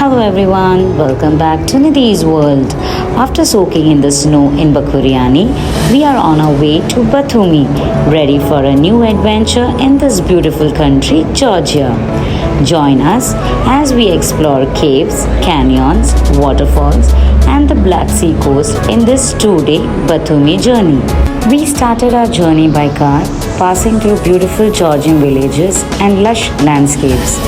Hello everyone, welcome back to Nidhi's world. After soaking in the snow in Bakuriani, we are on our way to Batumi, ready for a new adventure in this beautiful country, Georgia. Join us as we explore caves, canyons, waterfalls, and the Black Sea coast in this 2-day Batumi journey. We started our journey by car, passing through beautiful Georgian villages and lush landscapes.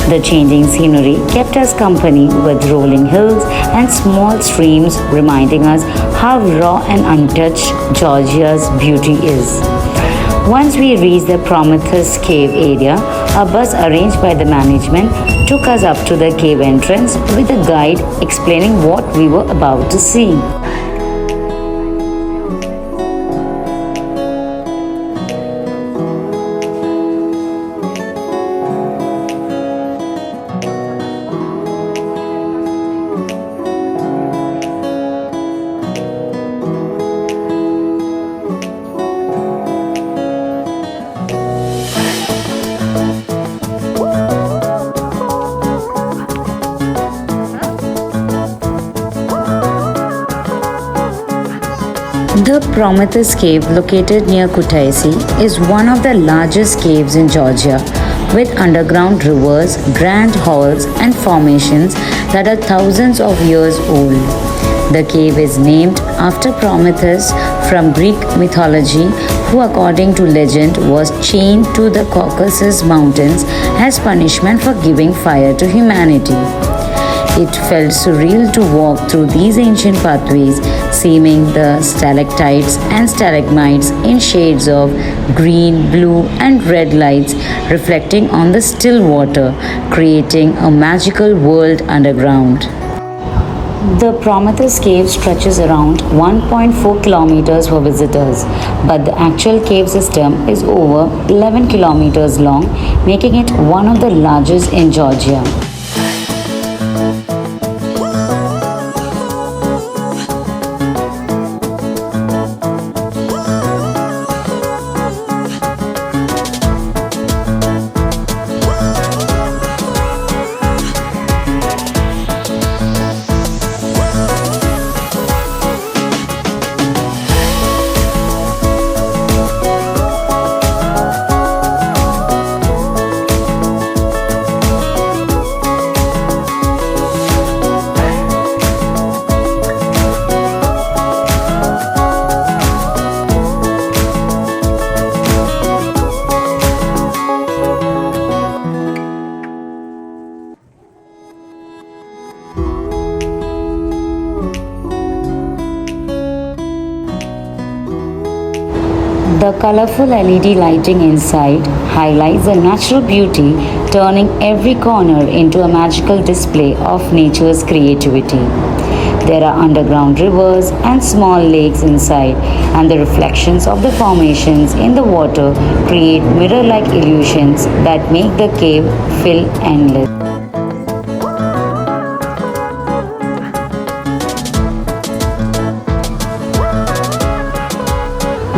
The changing scenery kept us company with rolling hills and small streams, reminding us how raw and untouched Georgia's beauty is. Once we reached the Prometheus cave area, a bus arranged by the management took us up to the cave entrance with a guide explaining what we were about to see. The Prometheus cave, located near Kutaisi, is one of the largest caves in Georgia, with underground rivers, grand halls, and formations that are thousands of years old. The cave is named after Prometheus from Greek mythology, who, according to legend, was chained to the Caucasus Mountains as punishment for giving fire to humanity. It felt surreal to walk through these ancient pathways, seeming the stalactites and stalagmites in shades of green, blue, and red lights reflecting on the still water, creating a magical world underground. The Prometheus cave stretches around 1.4 kilometers for visitors, but the actual cave system is over 11 kilometers long, making it one of the largest in Georgia. The colorful LED lighting inside highlights the natural beauty, turning every corner into a magical display of nature's creativity. There are underground rivers and small lakes inside, and the reflections of the formations in the water create mirror-like illusions that make the cave feel endless.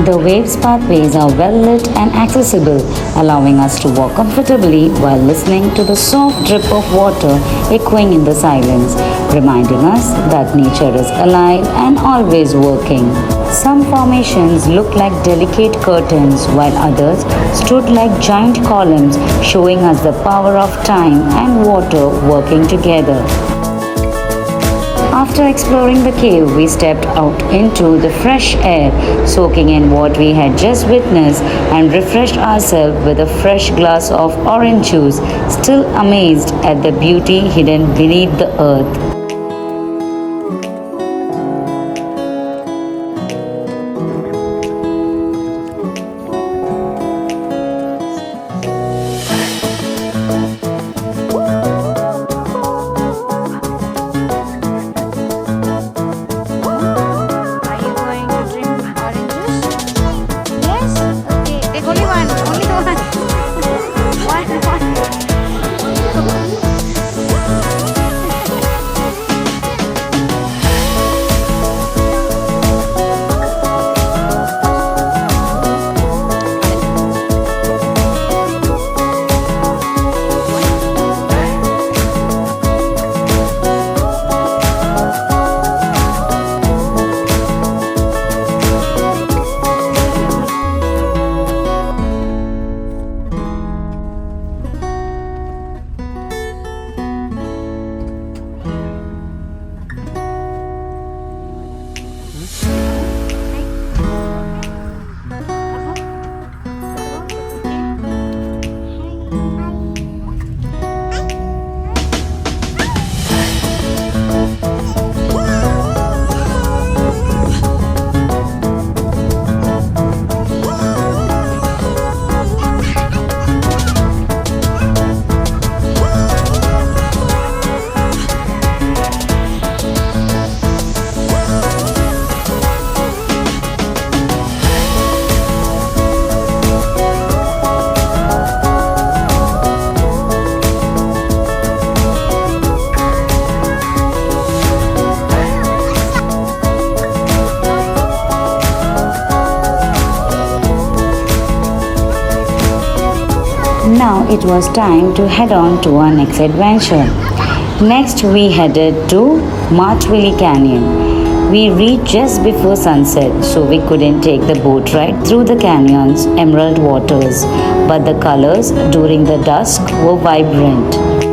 The waves pathways are well lit and accessible, allowing us to walk comfortably while listening to the soft drip of water echoing in the silence, reminding us that nature is alive and always working. Some formations looked like delicate curtains, while others stood like giant columns, showing us the power of time and water working together. After exploring the cave, we stepped out into the fresh air, soaking in what we had just witnessed, and refreshed ourselves with a fresh glass of orange juice, still amazed at the beauty hidden beneath the earth. it was time to head on to our next adventure. Next, we headed to Martwilly Canyon. We reached just before sunset, so we couldn't take the boat ride through the canyon's emerald waters, but the colors during the dusk were vibrant.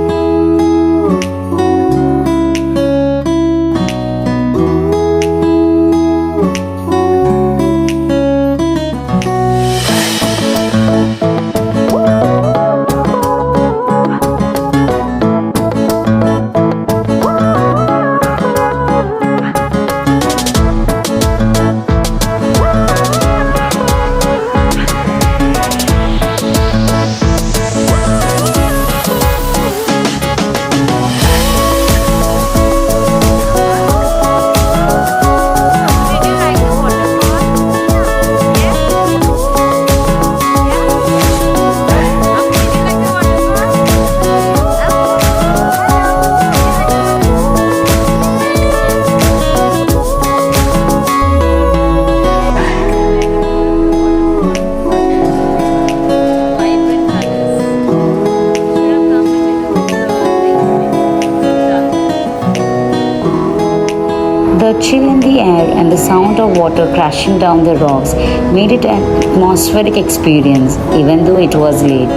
The chill in the air and the sound of water crashing down the rocks made it an atmospheric experience, even though it was late.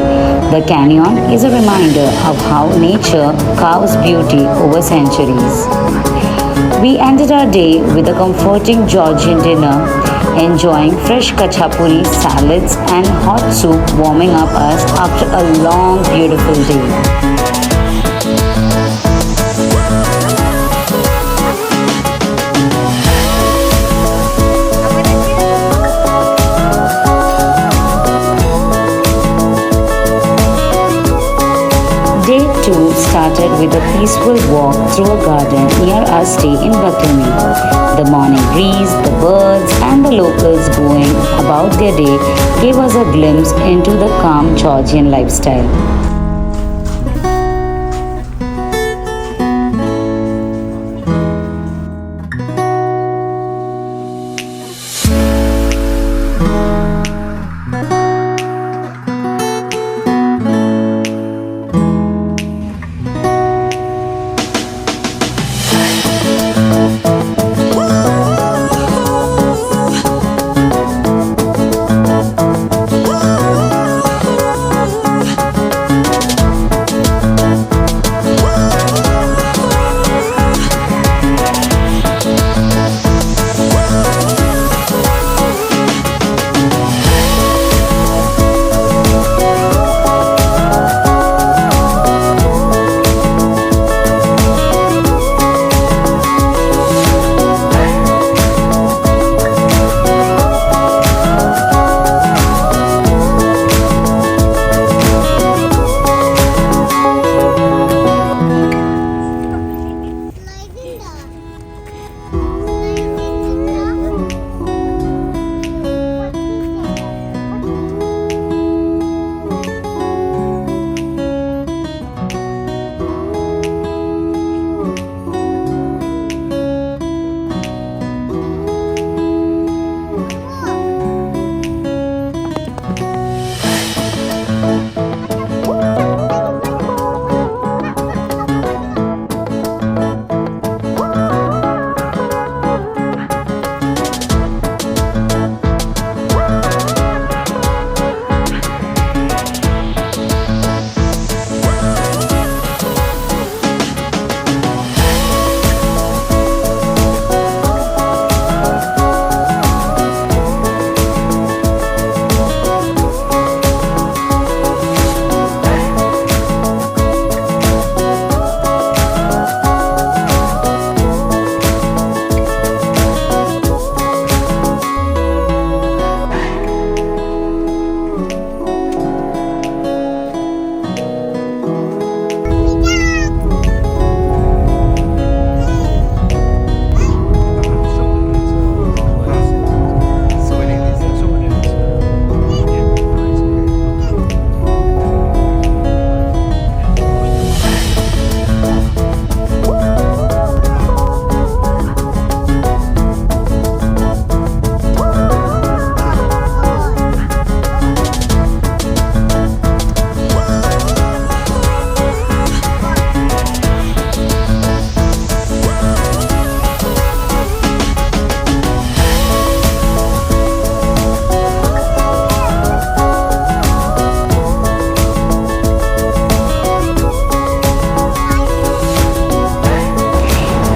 The canyon is a reminder of how nature carves beauty over centuries. We ended our day with a comforting Georgian dinner, enjoying fresh kachapuri, salads, and hot soup warming up us after a long, beautiful day. Day 2 started with a peaceful walk through a garden near our stay in Batumi. The morning breeze, the birds, and the locals going about their day gave us a glimpse into the calm Georgian lifestyle.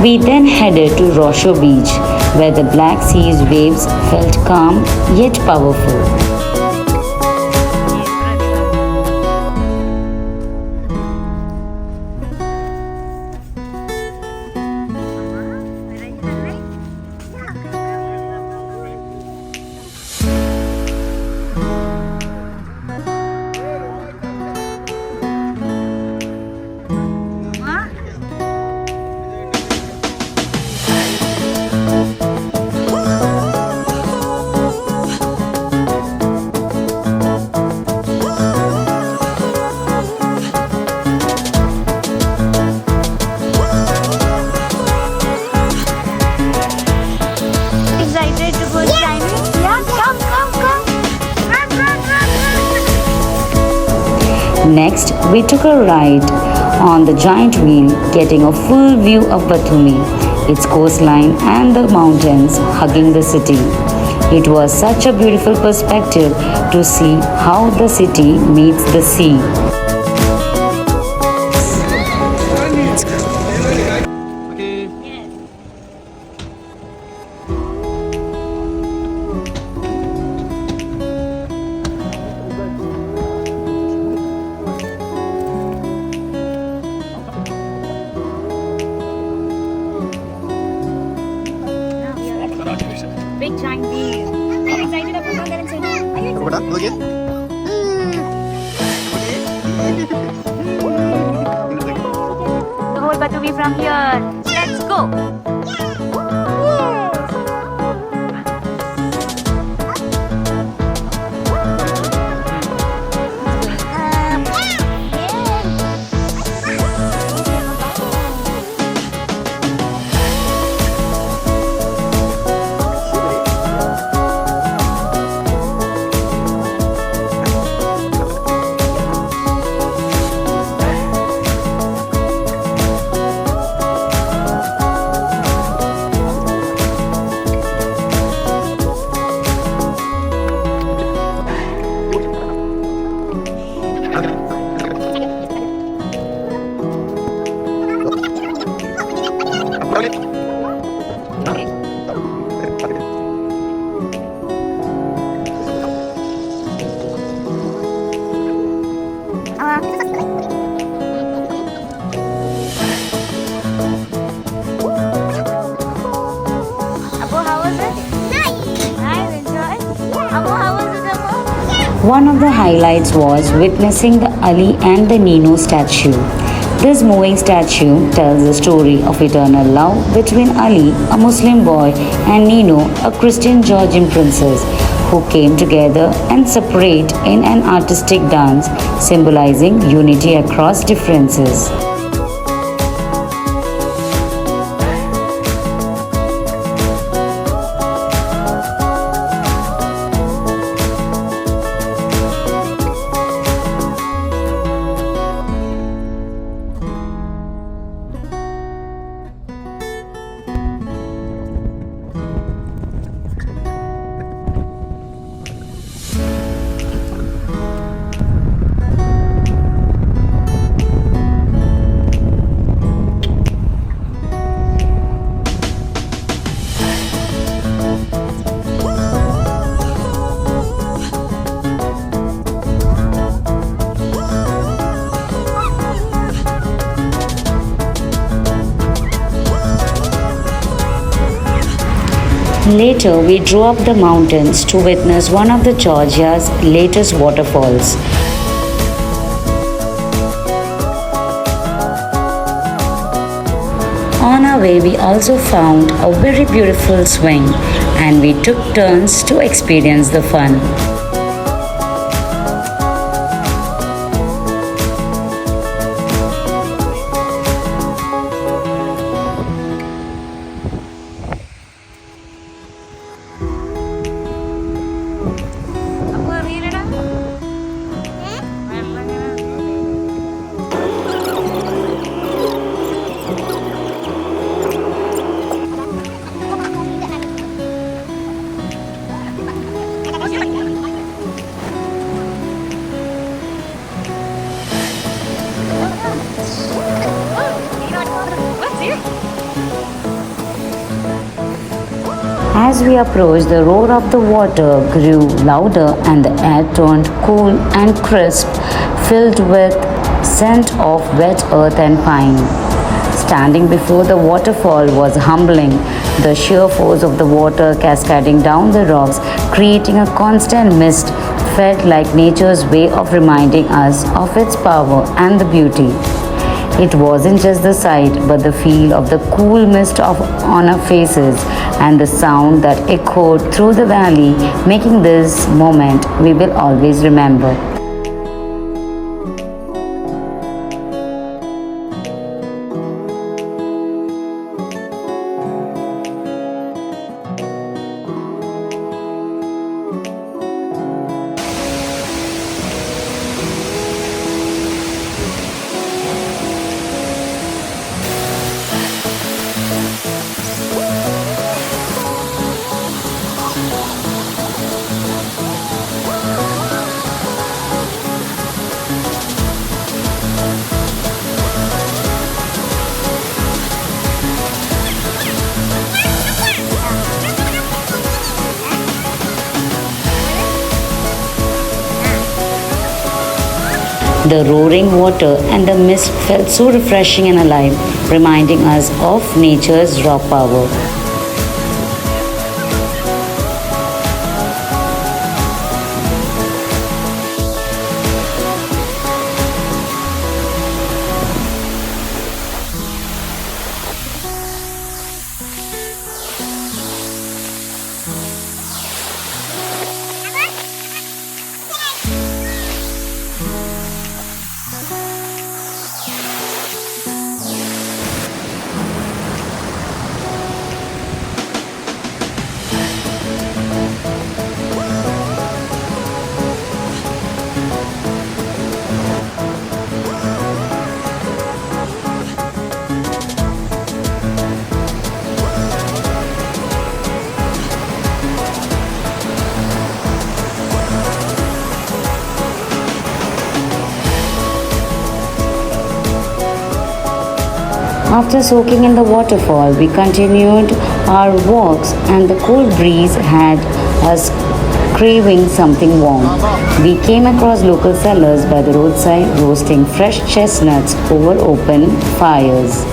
We then headed to Rosho Beach, where the Black Sea's waves felt calm yet powerful. Excited to go climbing? Yeah, come, come, come. Run, run, run, run. Next, we took a ride on the giant wheel, getting a full view of Batumi, its coastline, and the mountains hugging the city. It was such a beautiful perspective to see how the city meets the sea. Big giant wheel. Are you excited about that? Are you excited? The whole Batumi from here. Let's go. One of the highlights was witnessing the Ali and the Nino statue. This moving statue tells the story of eternal love between Ali, a Muslim boy, and Nino, a Christian Georgian princess, who came together and separate in an artistic dance symbolizing unity across differences. Later, we drove up the mountains to witness one of the Georgia's latest waterfalls. On our way, we also found a very beautiful swing and we took turns to experience the fun. As we approached, the roar of the water grew louder and the air turned cool and crisp, filled with scent of wet earth and pine. Standing before the waterfall was humbling, the sheer force of the water cascading down the rocks, creating a constant mist, felt like nature's way of reminding us of its power and the beauty. It wasn't just the sight, but the feel of the cool mist on our faces and the sound that echoed through the valley, making this moment we will always remember. The roaring water and the mist felt so refreshing and alive, reminding us of nature's raw power. After soaking in the waterfall, we continued our walks, and the cool breeze had us craving something warm. We came across local sellers by the roadside roasting fresh chestnuts over open fires.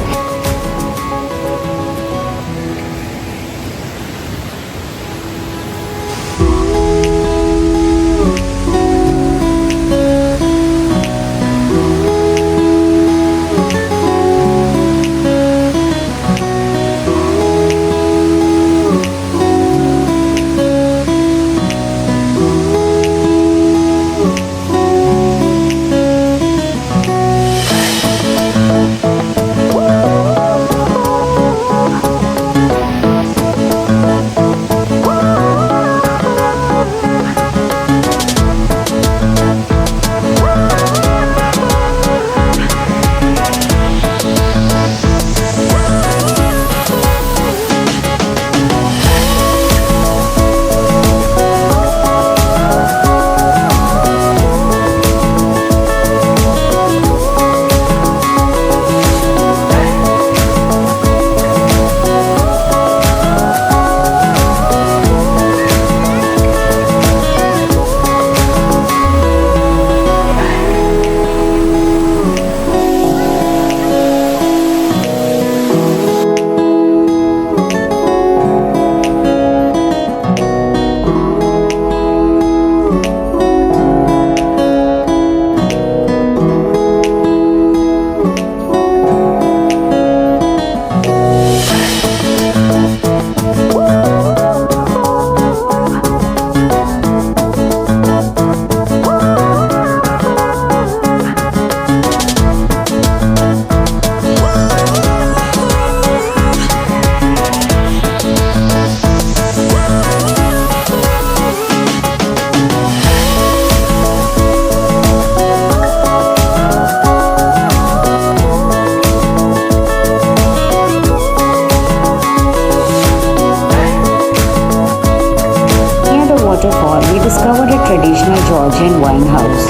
discovered a traditional Georgian wine house.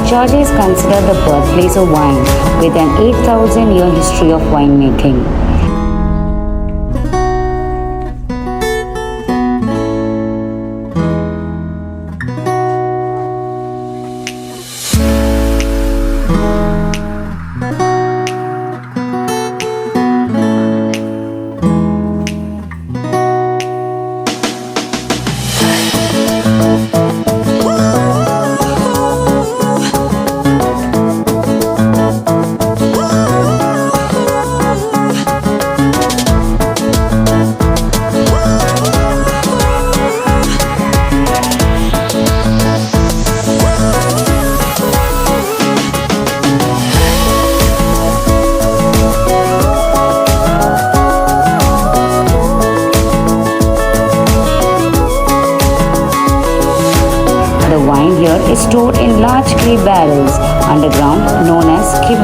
Georgia is considered the birthplace of wine, with an 8,000-year history of winemaking.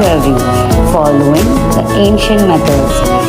jewelry, following the ancient methods.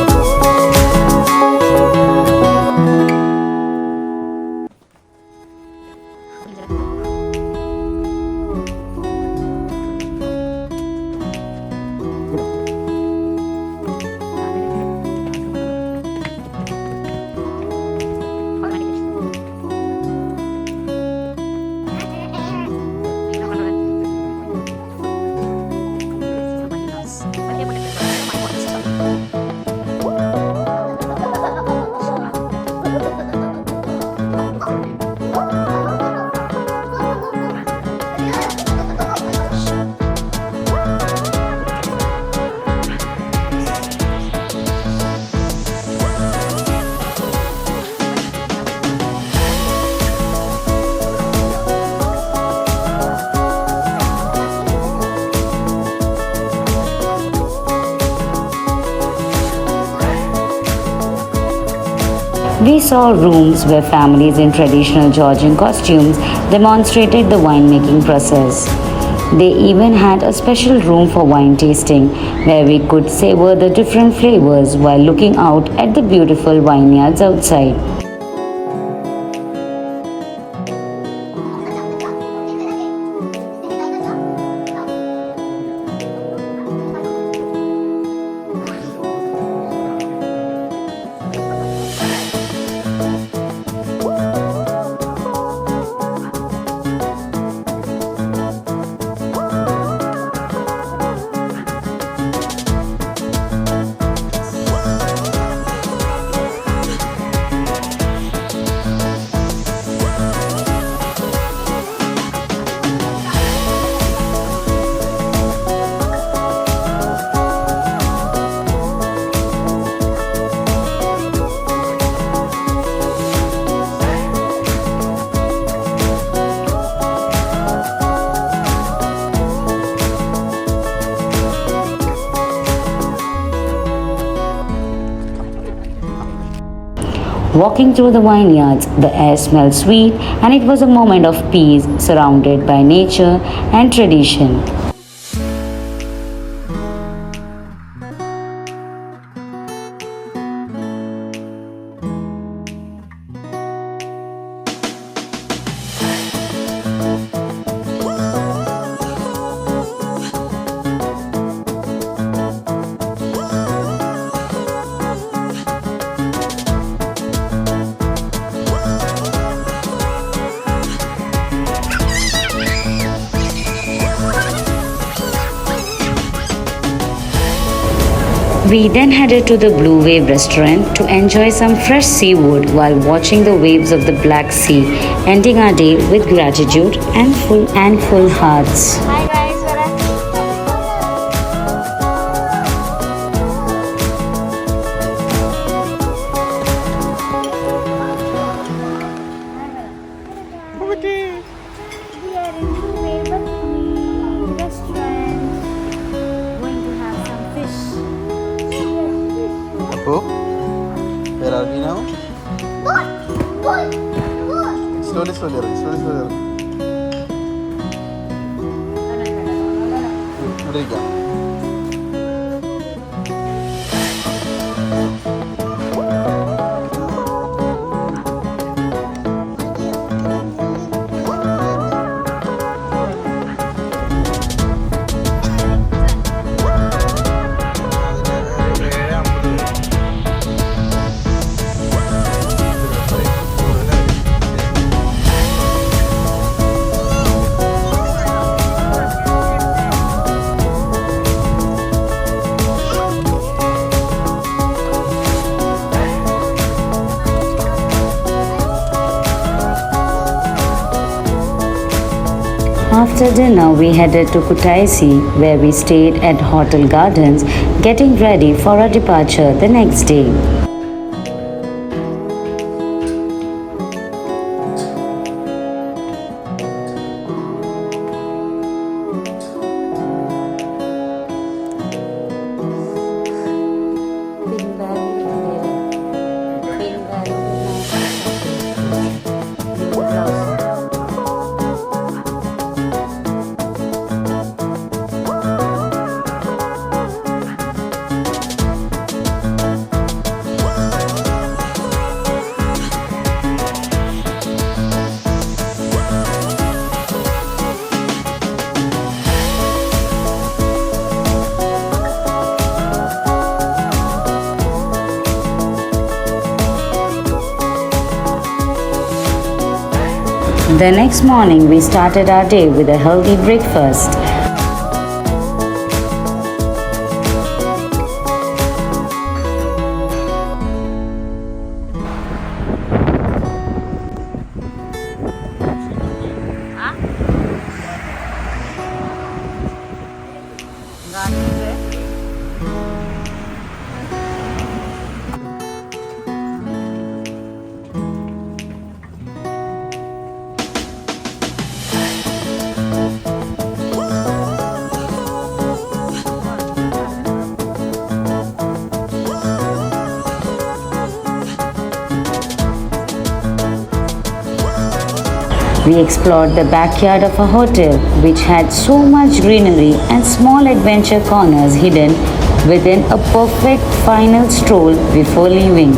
We saw rooms where families in traditional Georgian costumes demonstrated the winemaking process. They even had a special room for wine tasting where we could savor the different flavors while looking out at the beautiful vineyards outside. Walking through the vineyards, the air smelled sweet and it was a moment of peace surrounded by nature and tradition. We then headed to the Blue Wave restaurant to enjoy some fresh seafood while watching the waves of the Black Sea, ending our day with gratitude and full hearts. Hi guys, we are in Batumi restaurant. Going to have some fish. Apo, where are we now? Slowly. ഇവിടെ ഇരിക്കാം. After dinner, we headed to Kutaisi, where we stayed at Hotel Gardens, getting ready for our departure the next day. The next morning, we started our day with a healthy breakfast. We explored the backyard of a hotel which had so much greenery and small adventure corners hidden within a perfect final stroll before leaving.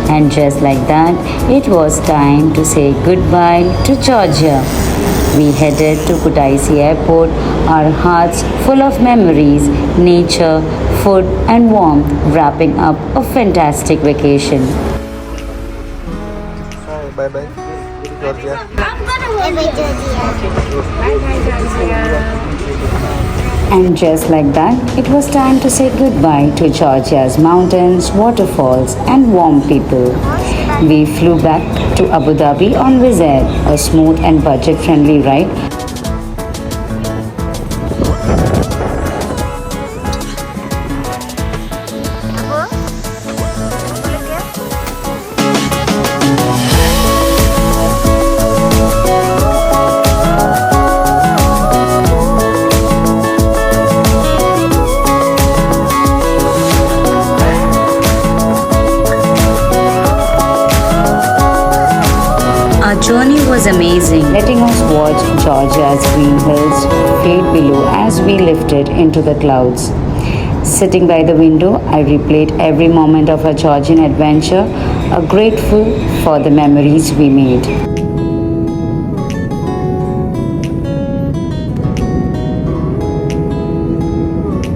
And just like that, it was time to say goodbye to Georgia. We headed to Kutaisi Airport, our hearts full of memories, nature, food, and warmth, wrapping up a fantastic vacation. Bye bye, Georgia. And just like that, it was time to say goodbye to Georgia's mountains, waterfalls, and warm people. We flew back to Abu Dhabi on Wizz Air, a smooth and budget-friendly ride. Our journey was amazing, letting us watch Georgia's green hills fade below as we lifted into the clouds. Sitting by the window, I replayed every moment of our Georgian adventure, grateful for the memories we made.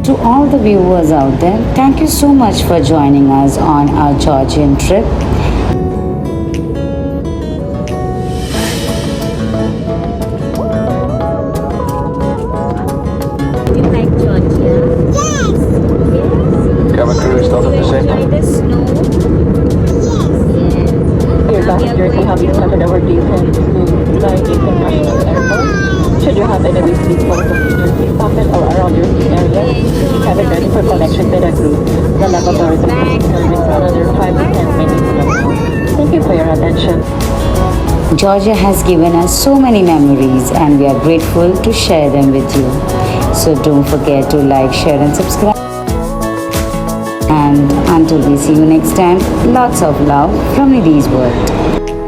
To all the viewers out there, thank you so much for joining us on our Georgian trip. you started our descent to fly international airport. Should you have any wishlist photos in your seat pocket or around your seat area, we have it ready for collection by the crew. The lavatory will service another 5 to 10 minutes from now. Thank you for your attention. Georgia has given us so many memories and we are grateful to share them with you. So don't forget to like, share and subscribe. And until we see you next time, lots of love from Nidhi's World.